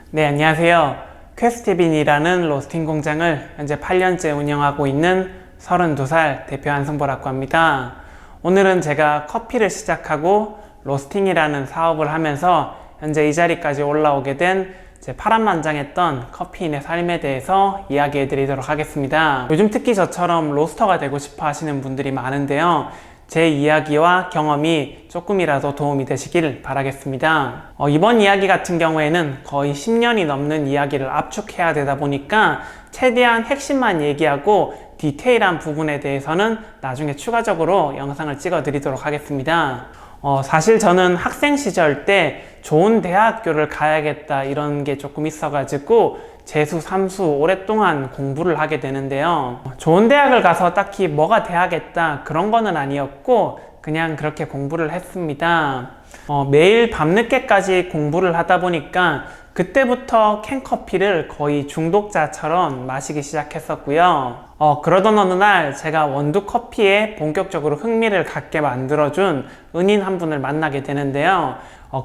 네, 안녕하세요. 퀘스티빈이라는 로스팅 공장을 현재 8년째 운영하고 있는 32살 대표 한승보라고 합니다. 오늘은 제가 커피를 시작하고 로스팅이라는 사업을 하면서 현재 이 자리까지 올라오게 된 제 파란만장했던 커피인의 삶에 대해서 이야기해 드리도록 하겠습니다. 요즘 특히 저처럼 로스터가 되고 싶어 하시는 분들이 많은데요. 제 이야기와 경험이 조금이라도 도움이 되시길 바라겠습니다. 이번 이야기 같은 경우에는 거의 10년이 넘는 이야기를 압축해야 되다 보니까 최대한 핵심만 얘기하고 디테일한 부분에 대해서는 나중에 추가적으로 영상을 찍어 드리도록 하겠습니다. 사실 저는 학생 시절 때 좋은 대학교를 가야겠다 이런 게 조금 있어가지고 재수, 삼수 오랫동안 공부를 하게 되는데요. 좋은 대학을 가서 딱히 뭐가 돼야겠다 그런 거는 아니었고 그냥 그렇게 공부를 했습니다. 매일 밤늦게까지 공부를 하다 보니까 그때부터 캔커피를 거의 중독자처럼 마시기 시작했었고요. 그러던 어느 날 제가 원두 커피에 본격적으로 흥미를 갖게 만들어준 은인 한 분을 만나게 되는데요.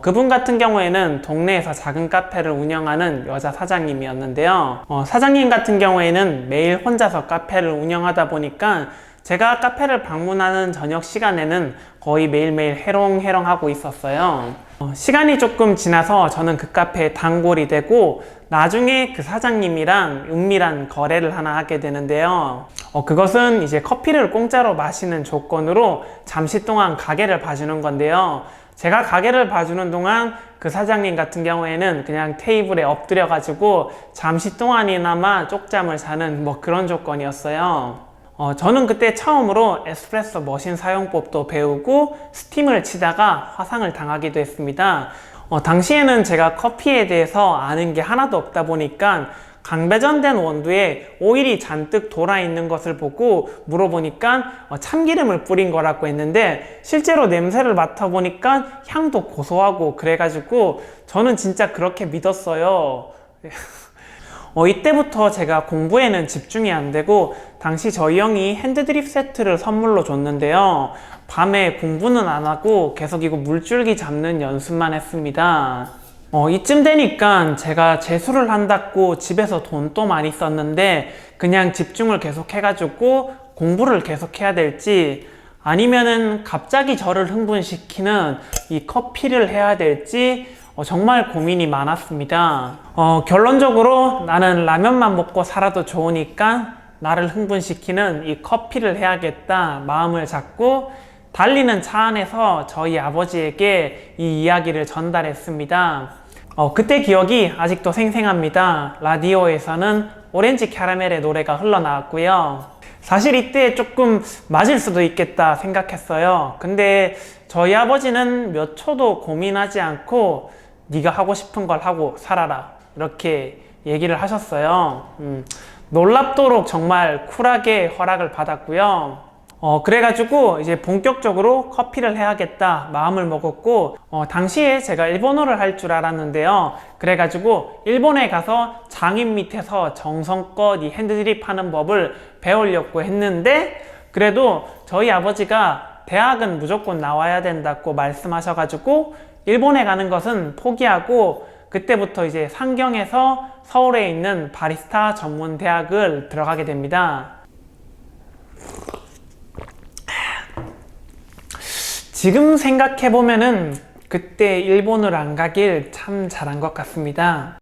그분 같은 경우에는 동네에서 작은 카페를 운영하는 여자 사장님이었는데요. 사장님 같은 경우에는 매일 혼자서 카페를 운영하다 보니까 제가 카페를 방문하는 저녁 시간에는 거의 매일매일 해롱해롱 하고 있었어요. 시간이 조금 지나서 저는 그 카페에 단골이 되고 나중에 그 사장님이랑 은밀한 거래를 하나 하게 되는데요. 그것은 이제 커피를 공짜로 마시는 조건으로 잠시 동안 가게를 봐주는 건데요. 제가 가게를 봐주는 동안 그 사장님 같은 경우에는 그냥 테이블에 엎드려 가지고 잠시 동안이나마 쪽잠을 자는 그런 조건이었어요. 저는 그때 처음으로 에스프레소 머신 사용법도 배우고 스팀을 치다가 화상을 당하기도 했습니다. 당시에는 제가 커피에 대해서 아는 게 하나도 없다 보니까 강배전된 원두에 오일이 잔뜩 돌아 있는 것을 보고 물어보니까 참기름을 뿌린 거라고 했는데 실제로 냄새를 맡아보니까 향도 고소하고 그래가지고 저는 진짜 그렇게 믿었어요. 이때부터 제가 공부에는 집중이 안 되고 당시 저희 형이 핸드드립 세트를 선물로 줬는데요. 밤에 공부는 안 하고 계속 이거 물줄기 잡는 연습만 했습니다. 이쯤 되니까 제가 재수를 한다고 집에서 돈도 많이 썼는데 그냥 집중을 계속 해가지고 공부를 계속 해야 될지 아니면은 갑자기 저를 흥분시키는 이 커피를 해야 될지 정말 고민이 많았습니다. 결론적으로 나는 라면만 먹고 살아도 좋으니까 나를 흥분시키는 이 커피를 해야겠다 마음을 잡고 달리는 차 안에서 저희 아버지에게 이 이야기를 전달했습니다. 그때 기억이 아직도 생생합니다. 라디오에서는 오렌지 캐러멜의 노래가 흘러나왔고요. 사실 이때 조금 맞을 수도 있겠다 생각했어요. 근데 저희 아버지는 몇 초도 고민하지 않고 네가 하고 싶은 걸 하고 살아라 이렇게 얘기를 하셨어요. 놀랍도록 정말 쿨하게 허락을 받았고요. 그래가지고 이제 본격적으로 커피를 해야겠다 마음을 먹었고 당시에 제가 일본어를 할 줄 알았는데요. 그래가지고 일본에 가서 장인 밑에서 정성껏 이 핸드드립 하는 법을 배우려고 했는데 그래도 저희 아버지가 대학은 무조건 나와야 된다고 말씀하셔가지고 일본에 가는 것은 포기하고 그때부터 이제 상경에서 서울에 있는 바리스타 전문 대학을 들어가게 됩니다. 지금 생각해보면은 그때 일본을 안 가길 참 잘한 것 같습니다.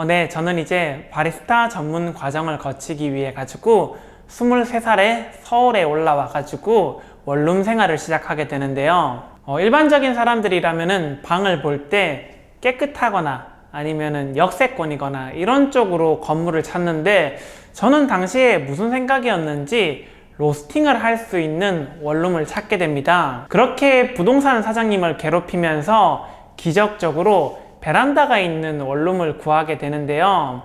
네, 저는 이제 바리스타 전문 과정을 거치기 위해 가지고 23살에 서울에 올라와 가지고 원룸 생활을 시작하게 되는데요. 일반적인 사람들이라면은 방을 볼 때 깨끗하거나 아니면은 역세권이거나 이런 쪽으로 건물을 찾는데 저는 당시에 무슨 생각이었는지 로스팅을 할 수 있는 원룸을 찾게 됩니다. 그렇게 부동산 사장님을 괴롭히면서 기적적으로 베란다가 있는 원룸을 구하게 되는데요.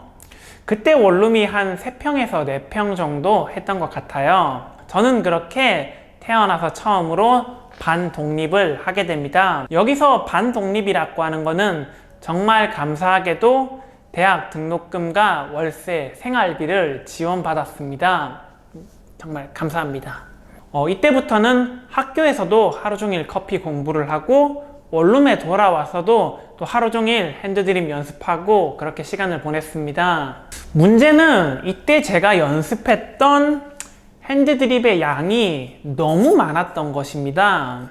그때 원룸이 한 3평에서 4평 정도 했던 것 같아요. 저는 그렇게 태어나서 처음으로 반독립을 하게 됩니다. 여기서 반독립이라고 하는 거는 정말 감사하게도 대학 등록금과 월세, 생활비를 지원받았습니다. 정말 감사합니다. 이때부터는 학교에서도 하루 종일 커피 공부를 하고 원룸에 돌아와서도 또 하루 종일 핸드드립 연습하고 그렇게 시간을 보냈습니다. 문제는 이때 제가 연습했던 핸드드립의 양이 너무 많았던 것입니다.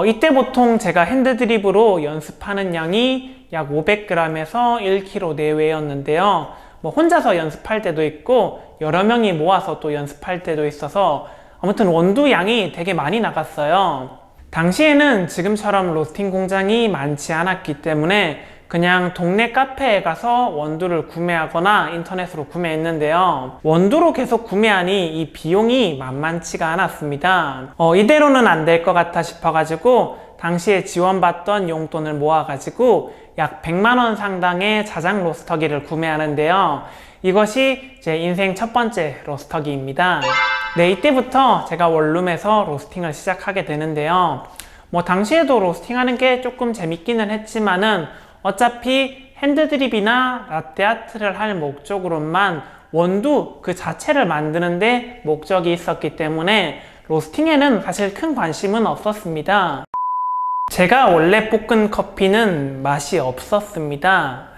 이때 보통 제가 핸드드립으로 연습하는 양이 약 500g에서 1kg 내외였는데요. 혼자서 연습할 때도 있고 여러 명이 모아서 또 연습할 때도 있어서 아무튼 원두 양이 되게 많이 나갔어요. 당시에는 지금처럼 로스팅 공장이 많지 않았기 때문에 그냥 동네 카페에 가서 원두를 구매하거나 인터넷으로 구매했는데요. 원두로 계속 구매하니 이 비용이 만만치가 않았습니다. 이대로는 안 될 것 같아 싶어가지고 당시에 지원받던 용돈을 모아가지고 약 100만원 상당의 자작 로스터기를 구매하는데요. 이것이 제 인생 첫 번째 로스터기입니다. 네, 이때부터 제가 원룸에서 로스팅을 시작하게 되는데요. 당시에도 로스팅하는 게 조금 재밌기는 했지만은 어차피 핸드드립이나 라떼아트를 할 목적으로만 원두 그 자체를 만드는데 목적이 있었기 때문에 로스팅에는 사실 큰 관심은 없었습니다. 제가 원래 볶은 커피는 맛이 없었습니다.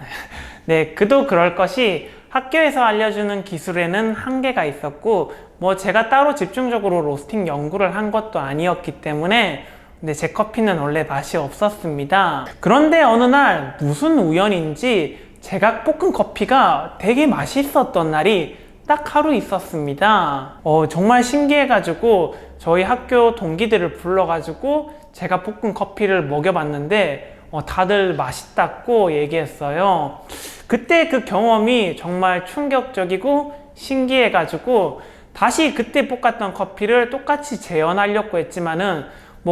네, 그도 그럴 것이 학교에서 알려주는 기술에는 한계가 있었고 제가 따로 집중적으로 로스팅 연구를 한 것도 아니었기 때문에 근데 제 커피는 원래 맛이 없었습니다. 그런데 어느 날 무슨 우연인지 제가 볶은 커피가 되게 맛있었던 날이 딱 하루 있었습니다. 정말 신기해가지고 저희 학교 동기들을 불러가지고 제가 볶은 커피를 먹여봤는데 다들 맛있다고 얘기했어요. 그때 그 경험이 정말 충격적이고 신기해가지고 다시 그때 볶았던 커피를 똑같이 재현하려고 했지만은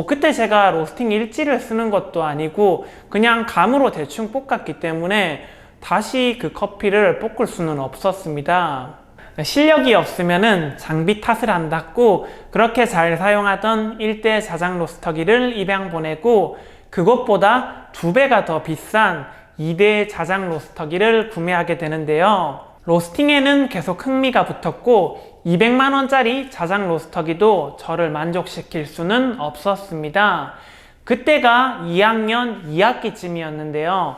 그때 제가 로스팅 일지를 쓰는 것도 아니고 그냥 감으로 대충 볶았기 때문에 다시 그 커피를 볶을 수는 없었습니다. 실력이 없으면은 장비 탓을 한다고 그렇게 잘 사용하던 1대 자작 로스터기를 입양 보내고 그것보다 2배가 더 비싼 2대 자작 로스터기를 구매하게 되는데요. 로스팅에는 계속 흥미가 붙었고 200만원짜리 자작 로스터기도 저를 만족시킬 수는 없었습니다. 그때가 2학년 2학기쯤이었는데요.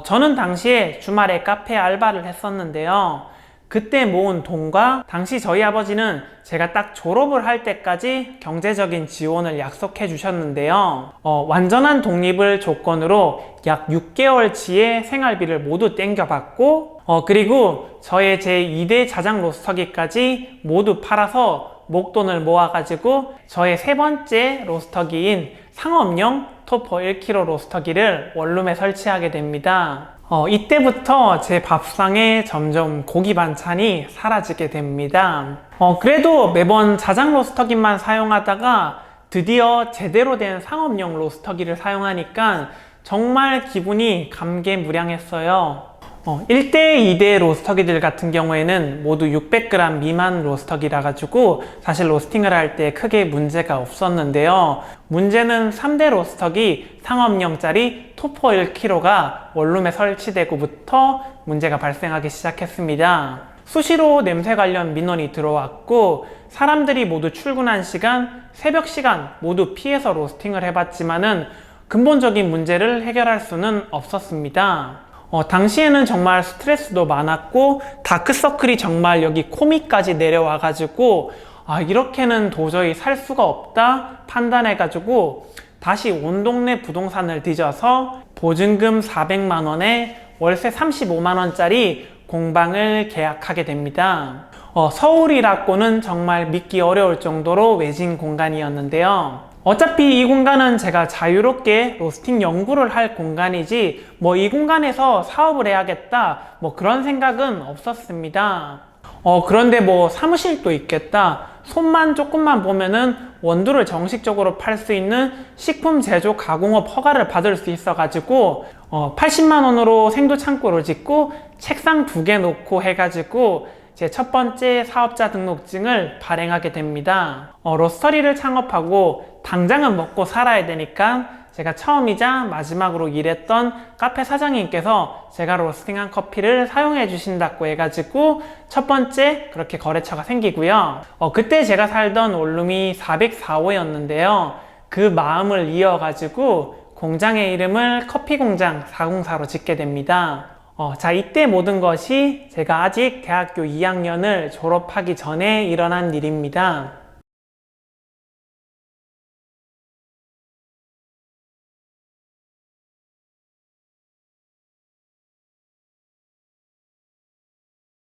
저는 당시에 주말에 카페 알바를 했었는데요. 그때 모은 돈과 당시 저희 아버지는 제가 딱 졸업을 할 때까지 경제적인 지원을 약속해 주셨는데요. 완전한 독립을 조건으로 약 6개월치의 생활비를 모두 땡겨받고 그리고 저의 제 2대 자작 로스터기까지 모두 팔아서 목돈을 모아가지고 저의 세 번째 로스터기인 상업용 토퍼 1kg 로스터기를 원룸에 설치하게 됩니다. 이때부터 제 밥상에 점점 고기 반찬이 사라지게 됩니다. 그래도 매번 자작 로스터기만 사용하다가 드디어 제대로 된 상업용 로스터기를 사용하니까 정말 기분이 감개무량했어요. 1대, 2대 로스터기들 같은 경우에는 모두 600g 미만 로스터기라 가지고 사실 로스팅을 할 때 크게 문제가 없었는데요. 문제는 3대 로스터기 상업용짜리 토퍼 1kg가 원룸에 설치되고부터 문제가 발생하기 시작했습니다. 수시로 냄새 관련 민원이 들어왔고 사람들이 모두 출근한 시간, 새벽 시간 모두 피해서 로스팅을 해봤지만은 근본적인 문제를 해결할 수는 없었습니다. 당시에는 정말 스트레스도 많았고 다크서클이 정말 여기 코밑까지 내려와가지고 이렇게는 도저히 살 수가 없다 판단해가지고 다시 온 동네 부동산을 뒤져서 보증금 400만원에 월세 35만원짜리 공방을 계약하게 됩니다. 서울이라고는 정말 믿기 어려울 정도로 외진 공간이었는데요. 어차피 이 공간은 제가 자유롭게 로스팅 연구를 할 공간이지 이 공간에서 사업을 해야겠다 그런 생각은 없었습니다. 그런데 사무실도 있겠다, 손만 조금만 보면은 원두를 정식적으로 팔 수 있는 식품 제조 가공업 허가를 받을 수 있어 가지고 80만원으로 생도 창고를 짓고 책상 2개 놓고 해가지고 제 첫 번째 사업자 등록증을 발행하게 됩니다. 로스터리를 창업하고 당장은 먹고 살아야 되니까 제가 처음이자 마지막으로 일했던 카페 사장님께서 제가 로스팅한 커피를 사용해 주신다고 해가지고 첫 번째 그렇게 거래처가 생기고요. 그때 제가 살던 원룸이 404호였는데요. 그 마음을 이어가지고 공장의 이름을 커피공장 404로 짓게 됩니다. 자, 이때 모든 것이 제가 아직 대학교 2학년을 졸업하기 전에 일어난 일입니다.